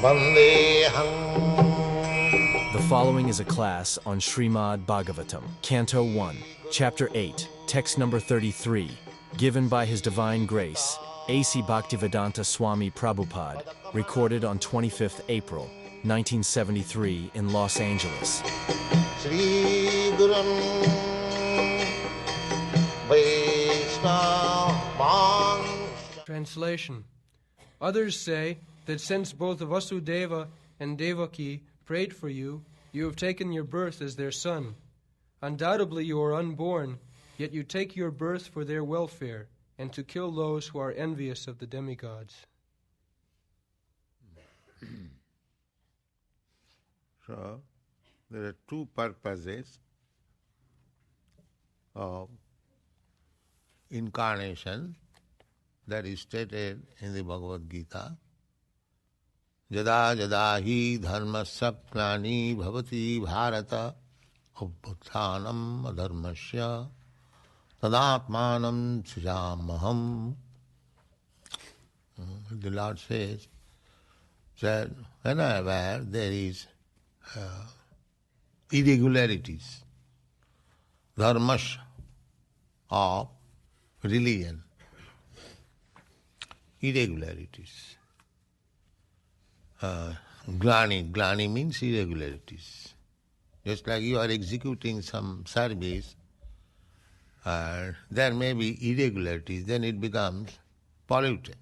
The following is a class on Srimad Bhagavatam, Canto 1, Chapter 8, Text number 33, given by His Divine Grace, A.C. Bhaktivedanta Swami Prabhupada, recorded on 25th April, 1973 in Los Angeles. Translation. Others say that since both Vasudeva and Devaki prayed for you, you have taken your birth as their son. Undoubtedly you are unborn, yet you take your birth for their welfare, and to kill those who are envious of the demigods. So, there are two purposes of incarnation that is stated in the Bhagavad Gita. Jada jada hi dharmasya klani bhavati bharata upputhanam adharmasya tadatmanam sujamaham. The Lord says that whenever there is irregularities, dharmasya of religion, irregularities. Glani means irregularities. Just like you are executing some service, there may be irregularities, then it becomes polluted.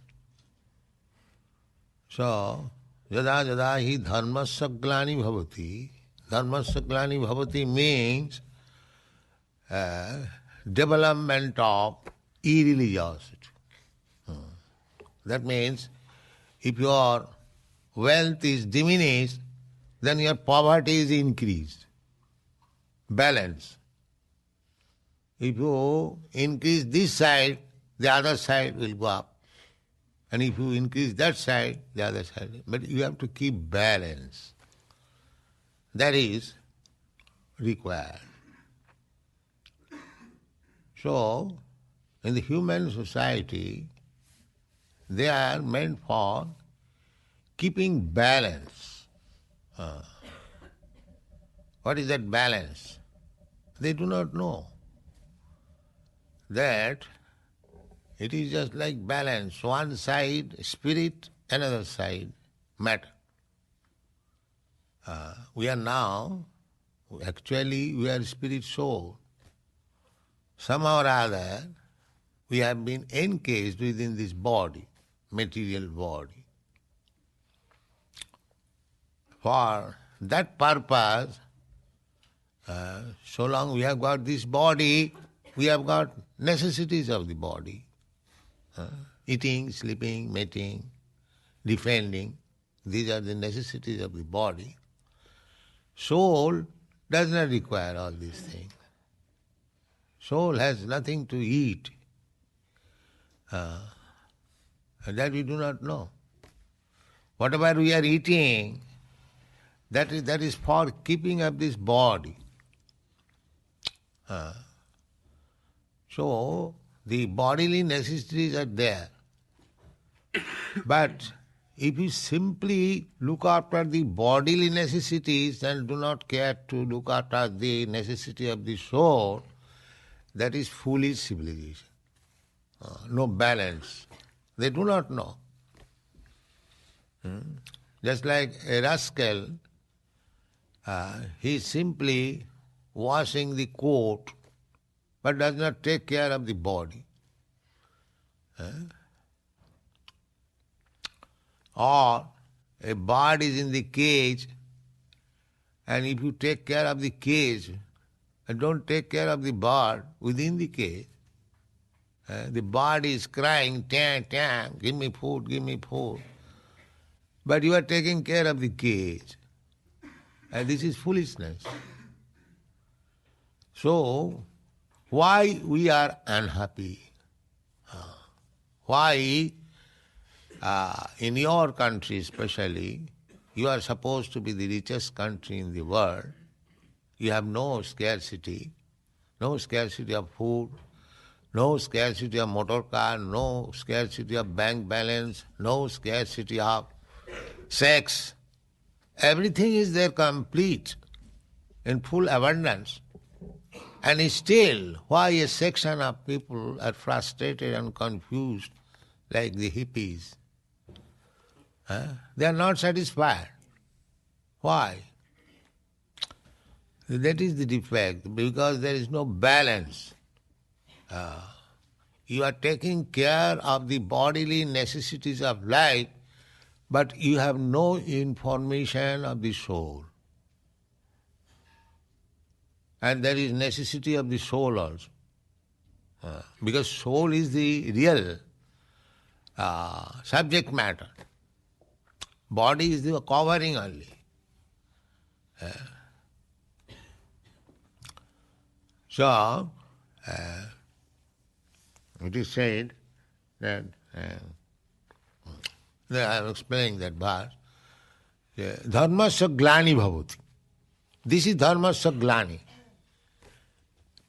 So, jada jada hi dharmasya glani bhavati. Dharmasya glani bhavati means development of irreligiosity. That means if your wealth is diminished, then your poverty is increased. Balance. If you increase this side, the other side will go up. And if you increase that side, the other side. But you have to keep balance. That is required. So, in the human society, they are meant for keeping balance. What is that balance? They do not know. That it is just like balance. One side spirit, another side matter. We are now, actually we are spirit soul. Somehow or other, we have been encased within this body, material body. For that purpose, so long we have got this body, we have got necessities of the body. Eating, sleeping, mating, defending, these are the necessities of the body. Soul does not require all these things. Soul has nothing to eat. And that we do not know. Whatever we are eating, that is for keeping up this body. So, the bodily necessities are there. But if you simply look after the bodily necessities and do not care to look after the necessity of the soul, that is foolish civilization. No balance. They do not know. Just like a rascal, he is simply washing the coat but does not take care of the body. Or a bird is in the cage, and if you take care of the cage and don't take care of the bird within the cage, the bird is crying, tang, tang, give me food, give me food. But you are taking care of the cage. And this is foolishness. So, why we are unhappy? Why in your country especially, you are supposed to be the richest country in the world, you have no scarcity of food, no scarcity of motor car, no scarcity of bank balance, no scarcity of sex, everything is there complete, in full abundance. And still, why a section of people are frustrated and confused like the hippies? They are not satisfied. Why? That is the defect, because there is no balance. You are taking care of the bodily necessities of life, but you have no information of the soul. And there is necessity of the soul also. Because soul is the real subject matter. Body is the covering only. So, it is said that, I am explaining that verse, dharmasya glani bhavati. This is dharmasya glani.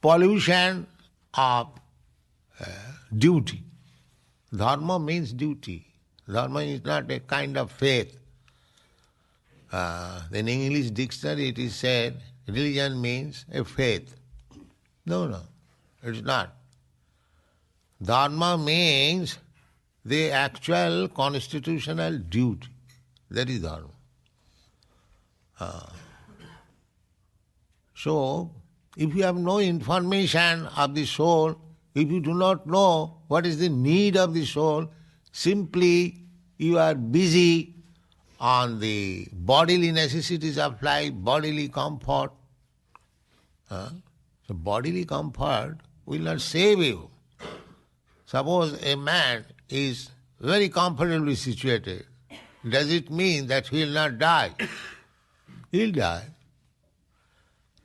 Pollution of duty. Dharma means duty. Dharma is not a kind of faith. In English dictionary it is said religion means a faith. No, it is not. Dharma means the actual constitutional duty. That is dharma. So, if you have no information of the soul, if you do not know what is the need of the soul, simply you are busy on the bodily necessities of life, bodily comfort. So bodily comfort will not save you. Suppose a man is very comfortably situated, does it mean that he will not die? He will die.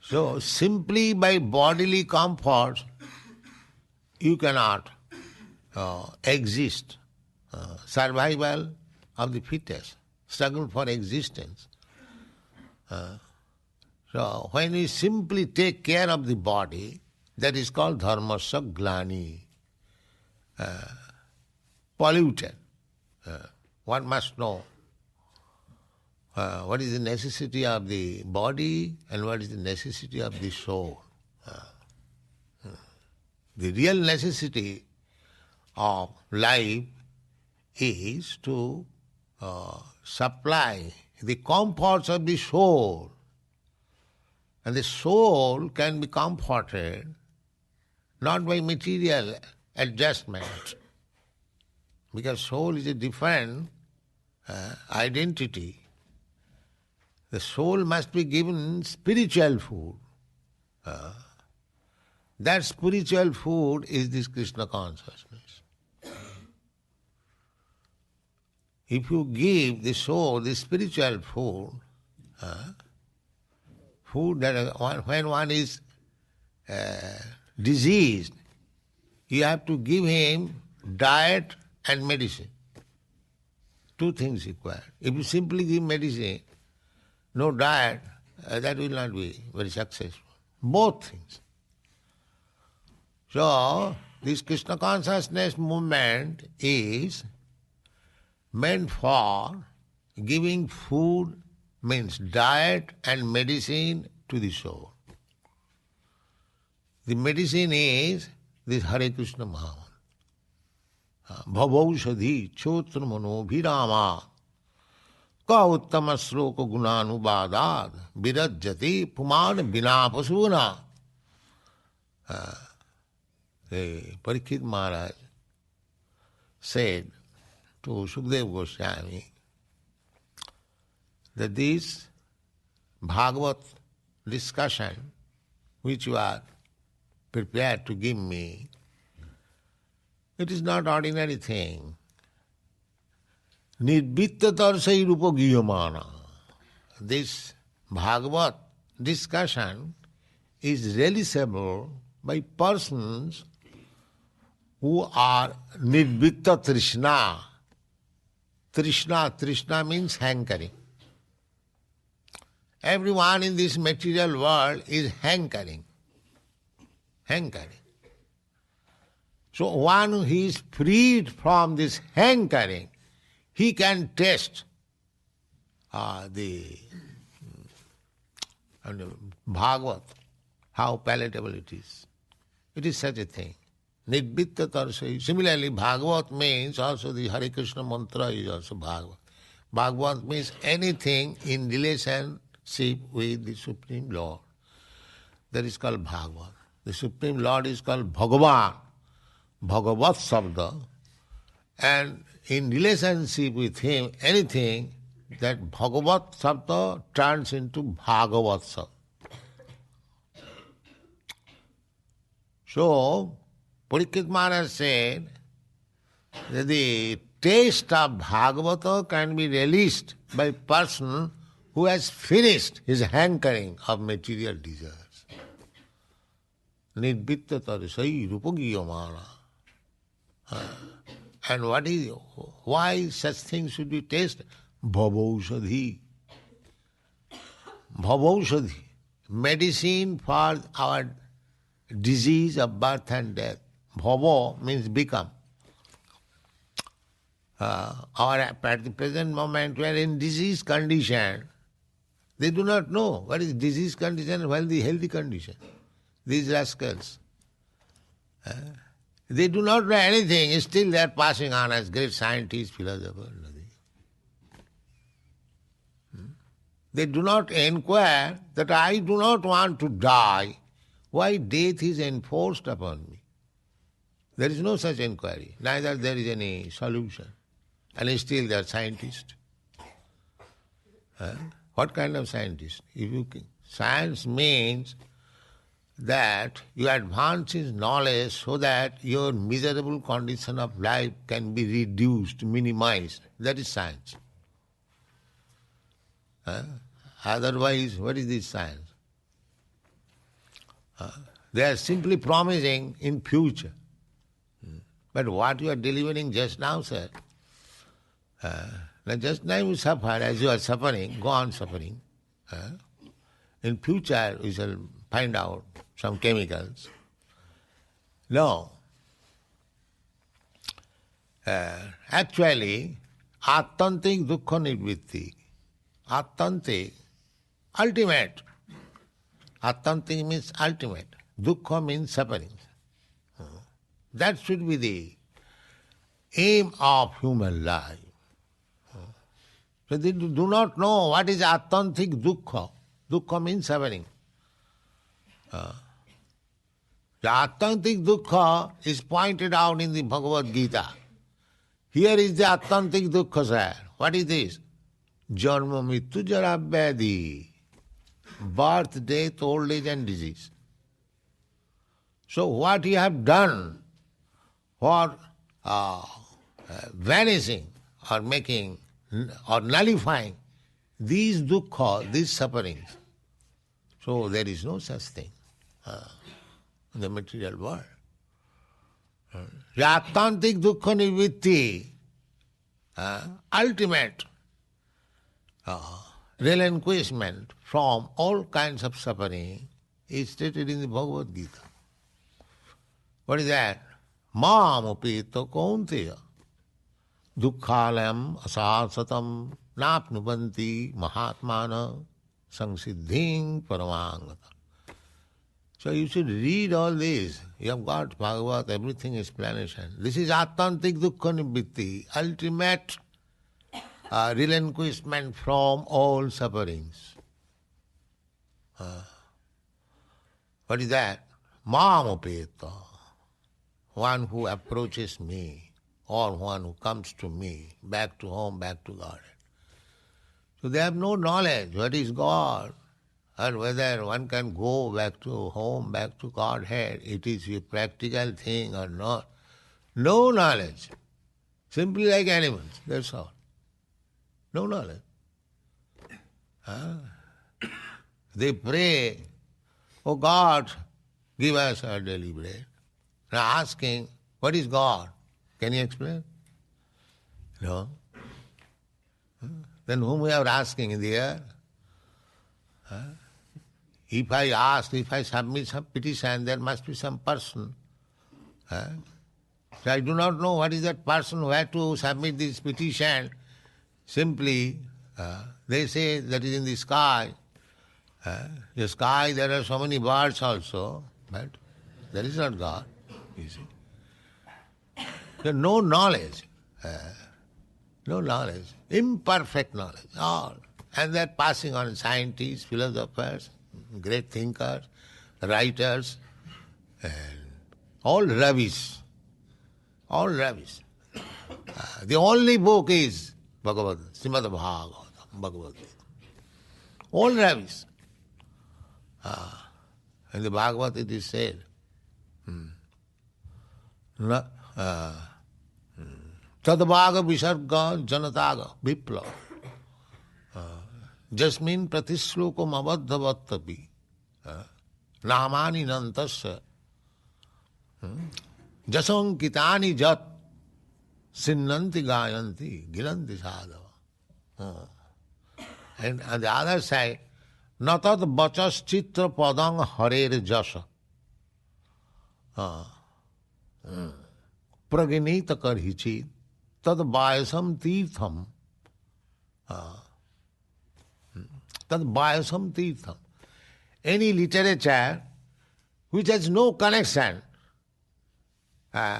So simply by bodily comfort, you cannot exist. Survival of the fittest, struggle for existence. So when we simply take care of the body, that is called dharmasya glani, polluted. One must know what is the necessity of the body and what is the necessity of the soul. The real necessity of life is to supply the comforts of the soul. And the soul can be comforted not by material adjustment, because soul is a different identity. The soul must be given spiritual food. That spiritual food is this Krishna consciousness. If you give the soul the spiritual food, food that when one is diseased, you have to give him diet and medicine. Two things required. If you simply give medicine, no diet, that will not be very successful. Both things. So, this Krishna consciousness movement is meant for giving food, means diet and medicine to the soul. The medicine is this Hare Krishna Mahamantra. Bhavaushadhi chotra mano bhirama ka uttama sloka gunanubadad virajjati puman vinapasuna. Parikshit Maharaj said to Sukadeva Goswami that this Bhagavad discussion which you are prepared to give me, it is not ordinary thing. Nirvitta tarsai rupa giyamana. This Bhagavad discussion is realizable by persons who are nirvitta trishna. Trishna means hankering. Everyone in this material world is hankering. So one who is freed from this hankering, he can taste the Bhagavad, how palatable it is. It is such a thing. Nidvitta tarsai. Similarly, Bhagavat means also the Hare Krishna mantra is also Bhagavat. Bhagavat means anything in relationship with the Supreme Lord. That is called Bhagavat. The Supreme Lord is called Bhagavan, Bhagavat Sabda. And in relationship with him, anything, that Bhagavat Sabda turns into Bhagavat Sabda. So, Parikshit Maharaj said that the taste of Bhagavata can be released by a person who has finished his hankering of material desires. Nidvitta tarisai rupagiyamana. And why such things should be tasted? Bhavaushadhi. Bhavaushadhi. Medicine for our disease of birth and death. Bhava means become. At the present moment we are in disease condition. They do not know what is disease condition and what is the healthy condition. These rascals. They do not know anything, still they are passing on as great scientists, philosophers. They do not inquire that I do not want to die. Why death is enforced upon me? There is no such inquiry, neither there is any solution. And still they are scientists. What kind of scientist? Science means that you advance in knowledge so that your miserable condition of life can be reduced, minimized. That is science. Otherwise, what is this science? They are simply promising in future. But what you are delivering just now, sir, just now you suffer, as you are suffering, go on suffering. In future we shall find out some chemicals. No. Actually, attantik dukkha nivritti. Attantik, ultimate. Attantik means ultimate. Dukkha means suffering. That should be the aim of human life. So they do not know what is attantik dukkha. Dukkha means suffering. The attantik dukkha is pointed out in the Bhagavad Gita. Here is the attantik dukkha, sir. What is this? Janma mittu jara vyadhi. Birth, death, old age and disease. So what you have done for vanishing or making or nullifying these dukkha, these sufferings. So there is no such thing in the material world. Attantik dukkha nivritti, ultimate relinquishment from all kinds of suffering is stated in the Bhagavad Gita. What is that? Mam upeta kaunteya dukkhalayam asasatam napnubanti mahatmana samsiddhing paramangata. So you should read all this. You have got Bhagavad, everything explanation. This is attantik dukkha nivritti, ultimate relinquishment from all sufferings. What is that? Mamapeta, one who approaches me or one who comes to me, back to home, back to God. So they have no knowledge what is God or whether one can go back to home, back to Godhead. It is a practical thing or not. No knowledge. Simply like animals, that's all. No knowledge. They pray, oh God, give us our daily bread. Now asking, what is God? Can you explain? No. Then whom we are asking in the air? If I ask, if I submit some petition, there must be some person. So I do not know what is that person who had to submit this petition. Simply They say that is in the sky. The sky, there are so many birds also, but that is not God, you see. There no knowledge. No knowledge. Imperfect knowledge. All. And they're passing on scientists, philosophers, great thinkers, writers, and all rubbish. All rubbish. The only book is Bhagavad, Srimad Bhagavatam, Bhagavad. All rubbish. In the Bhagavad it is said, Tadvaga Visarga Janataga Vipla Jasmin Pratishlokam Abadhavatapi Namani Nantasya Jasankitani Jat Sinnanti Gayanti Gilanti Sadhava. And on the other side, Natad Bachas Chitra Padang Harer Jasa Praginita Karhichit Tad Bayasam Tirtham Tad Bayasam Tirtham. Any literature which has no connection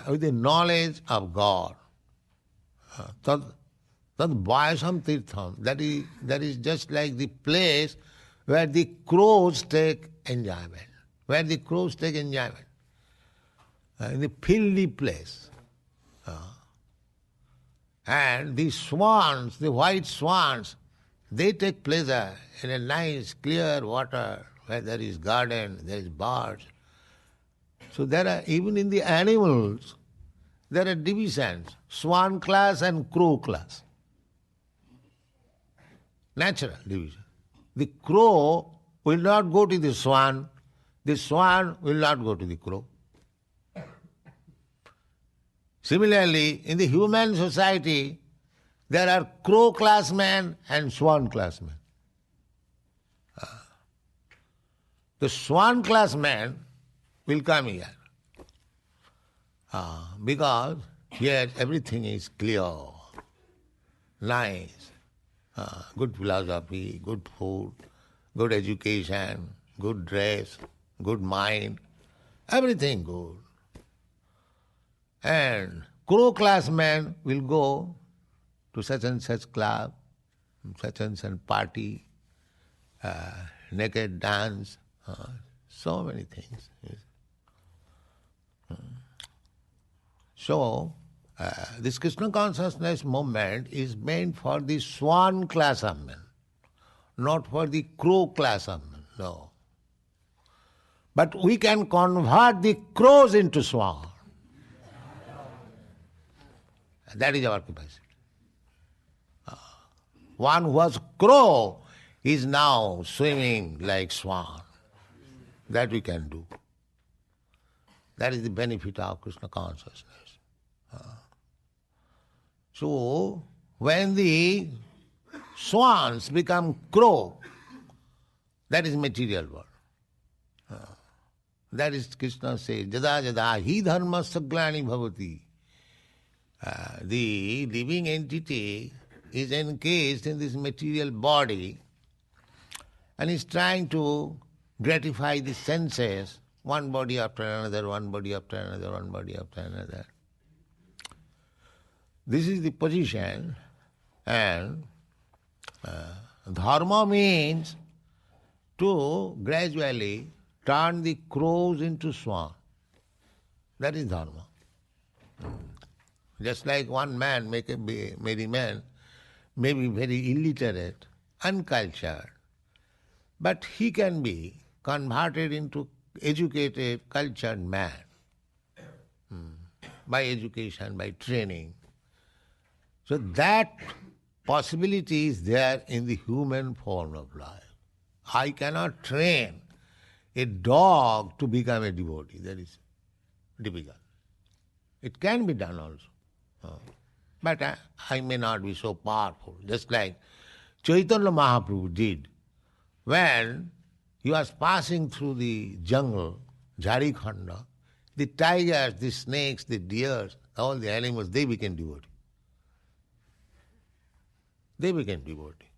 with the knowledge of God, Tad Bayasam Tirtham, that is just like the place where the crows take enjoyment. Where the crows take enjoyment. In the fieldy place. And the swans, the white swans, they take pleasure in a nice, clear water where there is garden, there is birds. So there are, even in the animals, there are divisions, swan class and crow class. Natural division. The crow will not go to the swan will not go to the crow. Similarly, in the human society, there are crow class men and swan class men. The swan class men will come here because here everything is clear, nice, good philosophy, good food, good education, good dress, good mind, everything good. And crow class men will go to such and such club, such and such party, naked dance, so many things. So, this Krishna consciousness movement is meant for the swan class of men, not for the crow class of men, no. But we can convert the crows into swan. That is our capacity. One who was crow is now swimming like swan. That we can do. That is the benefit of Krishna consciousness. So, when the swans become crow, that is material world. That is Krishna says, Jada jada hi dharma saglani bhavati. The living entity is encased in this material body and is trying to gratify the senses, one body after another, one body after another, one body after another. This is the position, and dharma means to gradually turn the crows into swan. That is dharma. Just like one man, many men, may be very illiterate, uncultured, but he can be converted into educated, cultured man by education, by training. So that possibility is there in the human form of life. I cannot train a dog to become a devotee. That is difficult. It can be done also. But I may not be so powerful. Just like Chaitanya Mahaprabhu did when he was passing through the jungle, Jharikhanda, the tigers, the snakes, the deers, all the animals, they became devotees. They became devotees.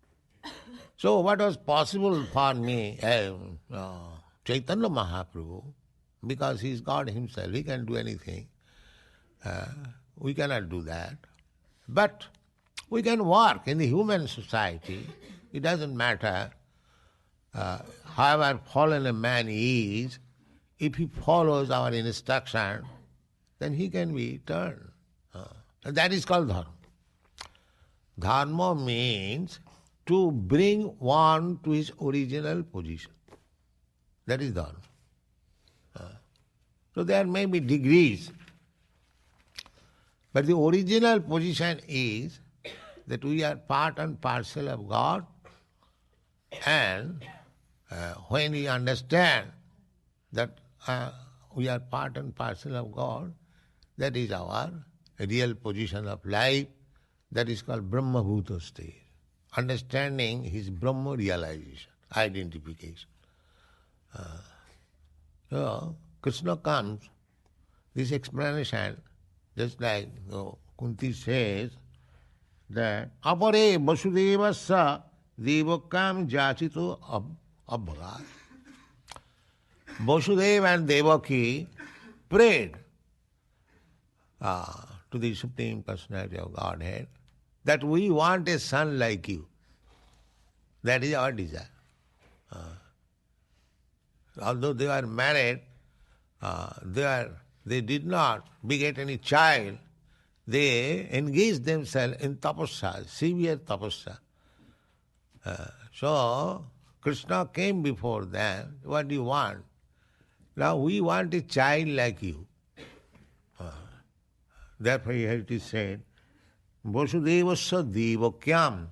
So what was possible for me, Chaitanya Mahaprabhu, because he is God himself, he can do anything. We cannot do that. But we can work in the human society. It doesn't matter however fallen a man is, if he follows our instruction, then he can be turned. And that is called dharma. Dharma means to bring one to his original position. That is dharma. So there may be degrees, but the original position is that we are part and parcel of God, and when we understand that we are part and parcel of God, that is our real position of life. That is called Brahma Bhuta state. Understanding his Brahma realization, identification. So Krishna comes, this explanation, just like Kunti says, that apare vasudevasya devakam jachito abhagat. Vasudeva and Devaki prayed to the Supreme Personality of Godhead that we want a son like you. That is our desire. Although they are married, they did not beget any child, they engaged themselves in tapasya, severe tapasya. So, Krishna came before them, what do you want? Now we want a child like you. Therefore it is said, Vasudevasya devakyam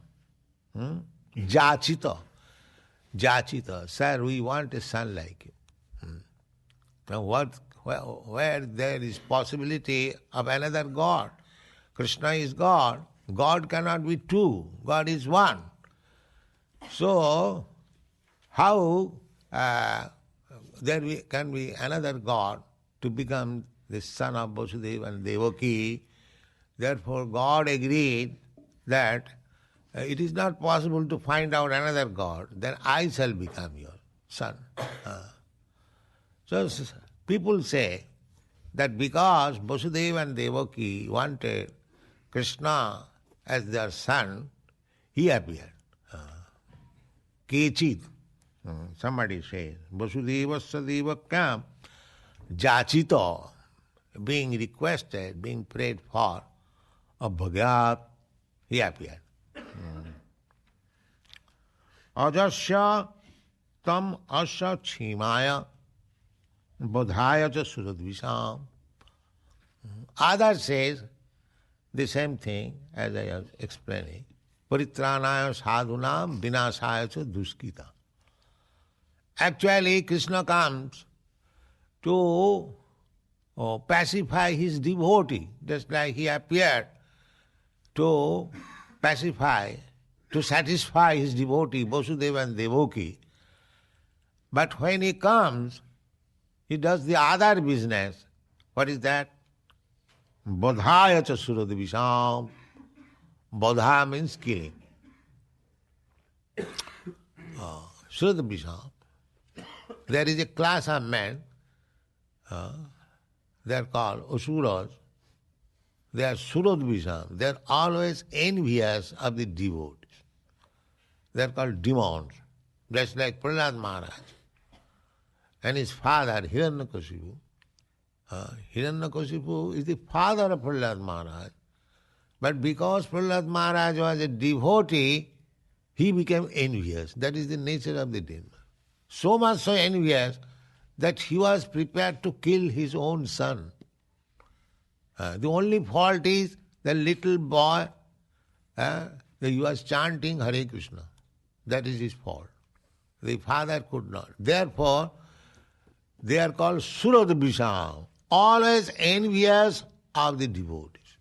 jachita. Jachita. Sir, we want a son like you. Now where there is possibility of another God? Krishna is God. God cannot be two. God is one. So, how there can be another God to become the son of Vasudeva and Devaki? Therefore, God agreed that it is not possible to find out another God, then I shall become your son. So, people say that because Vasudeva and Devaki wanted Krishna as their son, he appeared. Kechit. Somebody says, Vasudevasya devakam jachito, being requested, being prayed for, abhagat, he appeared. Ajasya tam asya chimaya bodhaya cha suradvisham. Other says the same thing as I was explaining. Paritranaya sadhunam vinasaya cha duskita. Actually, Krishna comes to pacify his devotee, just like he appeared to pacify, to satisfy his devotee, Vasudeva and Devaki. But when he comes, he does the other business. What is that? Bodhaya cha suradvisham. Bodha means killing. Suradvisham. There is a class of men, they are called asuras. They are suradvisham. They are always envious of the devotees. They are called demons. Just like Prahlad Maharaj and his father Hiranyakashipu. Hiranyakashipu is the father of Prahlad Maharaj. But because Prahlad Maharaj was a devotee, he became envious. That is the nature of the demon. So much so envious that he was prepared to kill his own son. The only fault is the little boy, he was chanting Hare Krishna. That is his fault. The father could not. Therefore, they are called Suradvisham, always envious of the devotees.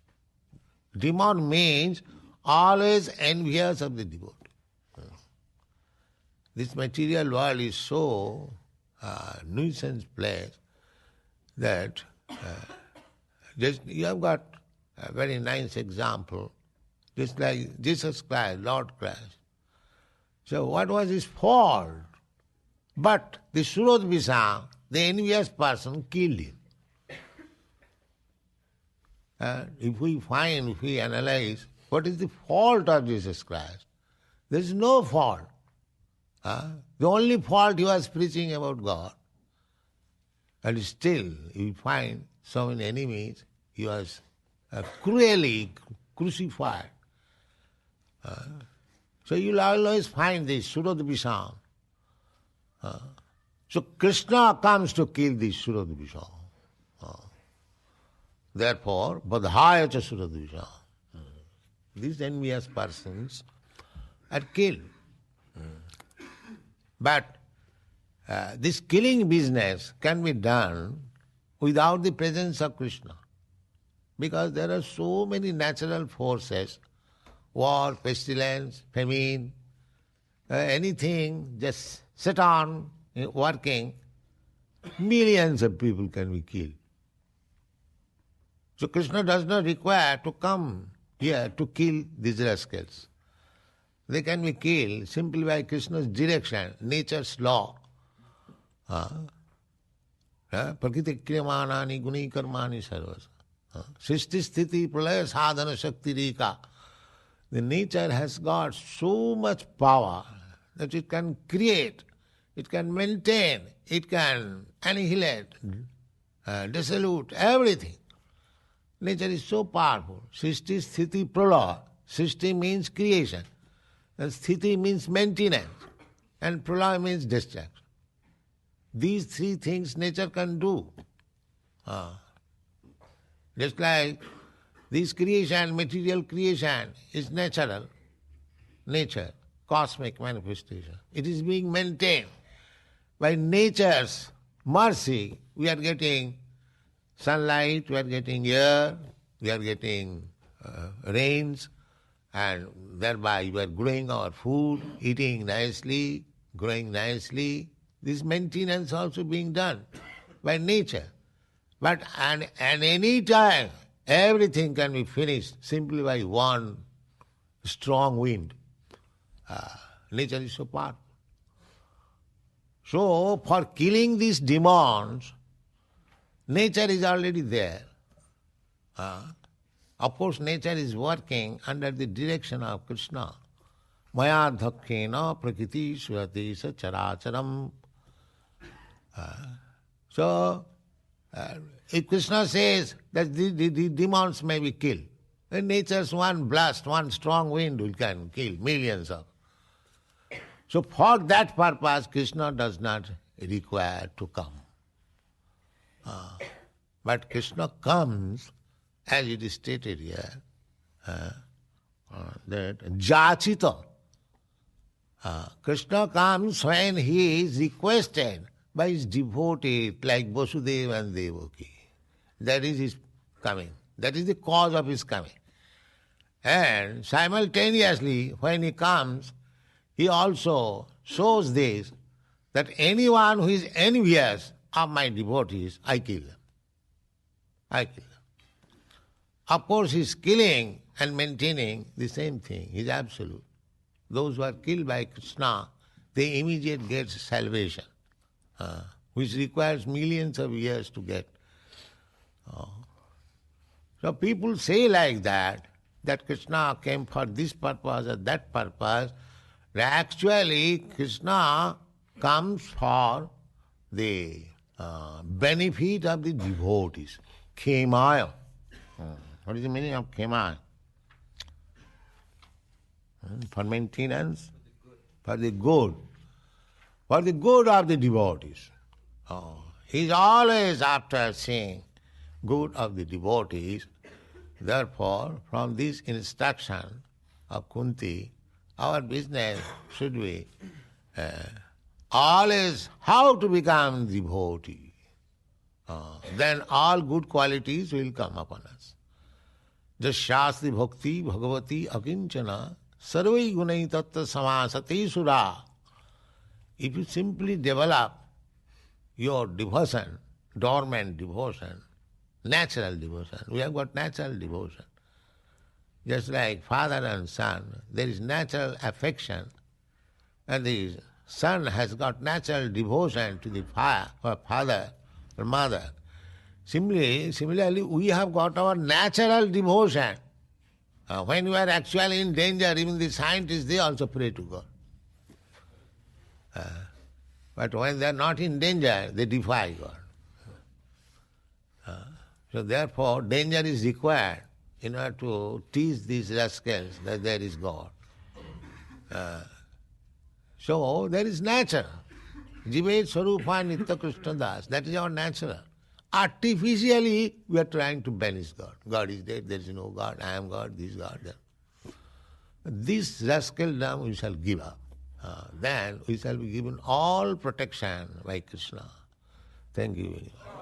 Demon means always envious of the devotee. This material world is so nuisance place that just you have got a very nice example, just like Jesus Christ, Lord Christ. So what was his fault? But the Surodvisa, the envious person, killed him. If we analyze what is the fault of Jesus Christ, there is no fault. The only fault he was preaching about God. And still, you find so many enemies, he was cruelly crucified. So you'll always find this Surodvisa. So Krishna comes to kill this Surodvisa. Therefore, Badhaya cha Surodvisa. These envious persons are killed. But this killing business can be done without the presence of Krishna. Because there are so many natural forces, war, pestilence, famine, anything, just sit on working, millions of people can be killed. So Krishna does not require to come here to kill these rascals. They can be killed simply by Krishna's direction, nature's law. Prakriti kriyamanani guni karmani sarvasa. Srishti sthiti pralaya sadhana shakti rika. The nature has got so much power that it can create, it can maintain, it can annihilate, dissolute everything. Nature is so powerful. Srishti sthiti pralaya. Srishti means creation. And sthiti means maintenance. And pralaya means destruction. These three things nature can do. Just like this creation, material creation, is natural. Nature, cosmic manifestation. It is being maintained. By nature's mercy, we are getting sunlight, we are getting air, we are getting rains, and thereby we are growing our food, eating nicely, growing nicely. This maintenance also being done by nature. But and any time, everything can be finished simply by one strong wind. Nature is so powerful. So, for killing these demons, nature is already there. Of course, nature is working under the direction of Krishna. Maya dhakkena prakriti surati sa characharam. So, if Krishna says that the demons may be killed, then nature's one blast, one strong wind can kill millions of. So for that purpose, Krishna does not require to come. But Krishna comes, as it is stated here, that Jachita. Krishna comes when he is requested by his devotees like Vasudeva and Devaki. That is his coming. That is the cause of his coming. And simultaneously, when he comes, he also shows this, that anyone who is envious of my devotees, I kill them. I kill them. Of course, he is killing and maintaining the same thing. He is absolute. Those who are killed by Krishna, they immediately get salvation, which requires millions of years to get. So people say like that Krishna came for this purpose or that purpose. Actually, Krishna comes for the benefit of the devotees. Khemaya. What is the meaning of khemaya? For maintenance, for the good of the devotees. He is always after seeing good of the devotees. Therefore, from this instruction of Kunti, our business should be always how to become devotee. Then all good qualities will come upon us. Jasyasti bhakti bhagavati akinchana sarvai gunai tattva samasati sura. If you simply develop your devotion, dormant devotion, natural devotion, we have got natural devotion. Just like father and son, there is natural affection. And the son has got natural devotion to the father or mother. Similarly, we have got our natural devotion. When we are actually in danger, even the scientists, they also pray to God. But when they are not in danger, they defy God. So therefore, danger is required in order to teach these rascals that there is God. So there is nature. Jivet Swarupa Nitya Krishna Das. That is our natural. Artificially, we are trying to banish God. God is dead, there is no God, I am God, this God, that. This rascaldom we shall give up. Then we shall be given all protection by Krishna. Thank you very much.